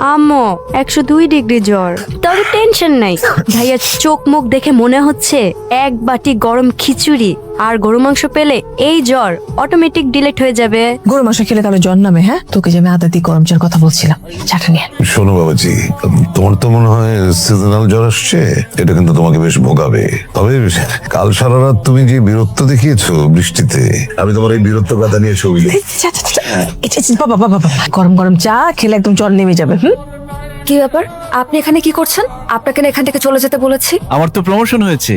আম্মু 102 ডিগ্রি জ্বর, তবে টেনশন নাই। ভাইয়া চোখ মুখ দেখে মনে হচ্ছে এক বাটি গরম খিচুড়ি আর গরু মাংস পেলে এই জ্বর অটোমেটিক ডিলেট হয়ে যাবে। গরু মাংস খেলে তাহলে জ্বর নামে? হ্যাঁ, তোকে যে আমি আদা দিয়ে গরম চার কথা বলছিলাম, চাটা নিয়ে। শোনো বাবাজি, তোমার তো মনে হয় সিজনাল জ্বর আসছে, এটা কিন্তু তোমাকে বেশ ভোগাবে। তবে কাল সারা রাত তুমি যে বীরত্ব দেখিয়েছো বৃষ্টিতে, আমি তোমার এই বীরত্ব কথা নিয়ে ছবি বাবা বাবা বাবা, গরম গরম চা খেলে একদম জ্বর নেমে যাবে। কি ব্যাপার, আপনি এখানে কি করছেন? আপনাকে না এখান থেকে চলে যেতে বলেছি। আমার তো প্রমোশন হয়েছে,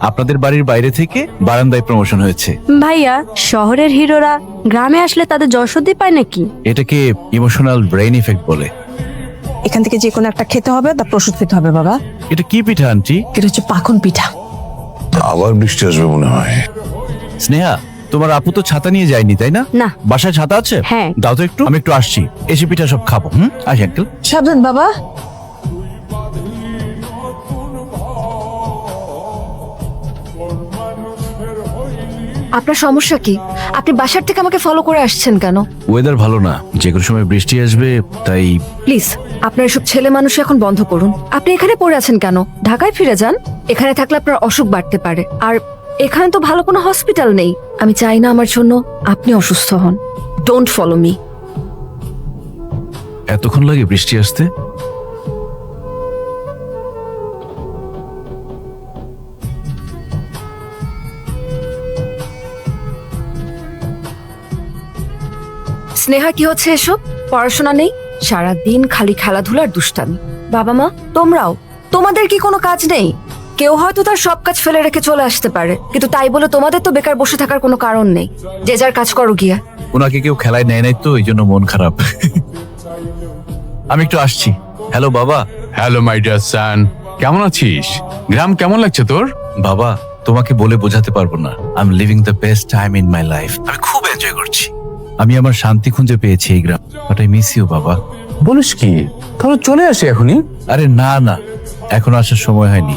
আপনাদের বাড়ির বাইরে থেকে বারান্দায় প্রমোশন হয়েছে। ভাইয়া শহরের হিরোরা গ্রামে আসলে তাদের জ্বর সর্দি পায় নাকি? এটাকে ইমোশনাল ব্রেইন ইফেক্ট বলে। এখান থেকে যে কোনো একটা খেতে হবে, তার প্রস্তুত খেতে হবে বাবা। এটা কি পিঠা আন্টি? এটা হচ্ছে পাখন পিঠা। আবার বৃষ্টি আসবে মনে হয়। স্নেহা, তোমার আপু তো ছাতা নিয়ে যায়নি তাই না? না। বাসায় ছাতা আছে? হ্যাঁ। দাও তো একটু, আমি একটু আসছি, এসে পিঠা সব খাবো। আসি আঙ্কেল। সাবধান বাবা। আপনার সমস্যা কি? আপনি বাসার থেকে আমাকে ফলো করে আসছেন কেন? ওয়েদার ভালো না, যে কোনো সময় বৃষ্টি আসবে, তাই। প্লিজ আপনার এসব ছেলে মানুষ এখন বন্ধ করুন। আপনি এখানে পড়ে আছেন কেন? ঢাকায় ফিরে যান। এখানে থাকলে আপনার অসুখ বাড়তে পারে। আর এখানে তো ভালো কোনো হসপিটাল নেই। আমি চাই না আমার জন্য আপনি অসুস্থ হন। Don't follow me. এতক্ষণ লাগে বৃষ্টি আসতে? স্নেহা, কি হচ্ছে এসব? পড়াশোনা নেই, সারাদিন খালি খেলাধুলার দুষ্টামি। বাবা মা তোমরাও, তোমাদের কি কোনো কাজ নেই? কেউ হয়তো তার সব কাজ ফেলে রেখে চলে আসতে পারে, কিন্তু তাই বলে তোমাদের তো বেকার বসে থাকার কোনো কারণ নেই। যে যার কাজ করো গিয়া। ওনাকে কেউ খেলায় নেয় নাই তো, এই জন্য মন খারাপ। আমি একটু আসছি। হ্যালো বাবা। হ্যালো মাই ডিয়ার সান, কেমন আছিস? গ্রাম কেমন লাগছে তোর? বাবা, তোমাকে বলে বোঝাতে পারবো না। I am living the best time in my life. আমি খুব এনজয় করছি। আমি আমার শান্তি খুঁজে পেয়েছি এই গ্রাম। বাট আই মিস ইউ বাবা। বলিস কি? তাহলে চলে আসে এখনই? আরে না না, এখন আসার সময় হয়নি।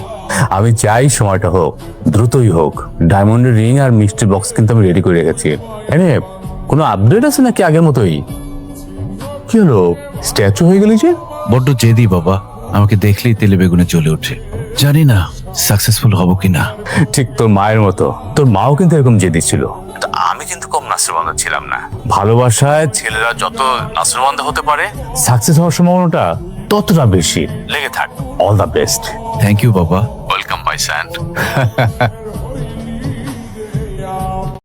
আমি চাই সময়টা হোক, দ্রুতই হোক। ডায়মন্ডের রিং আর মিষ্টি বক্স কিন্তু আমি রেডি করে রেখেছি। এনে কোনো আপডেট আছে নাকি আগের মতোই? কি হলো, স্ট্যাচু হয়ে গেলি যে? বড্ড জেদি বাবা, আমাকে দেখলেই তেলে বেগুনে জ্বলে ওঠে। জানি না সাকসেসফুল হব কিনা। ঠিক তোর মায়ের মতো। তোর মাও কিন্তু এরকম জেদি ছিল। আমি কিন্তু কম নাসরবান্ধা ছিলাম না। ভালোবাসায় ছেলেরা যত নাসরবান্ধা হতে পারে, সাকসেস হওয়ার সম্ভাবনাটা ততটা বেশি। লেগে থাক। All the best. Thank you বাবা। Welcome my San.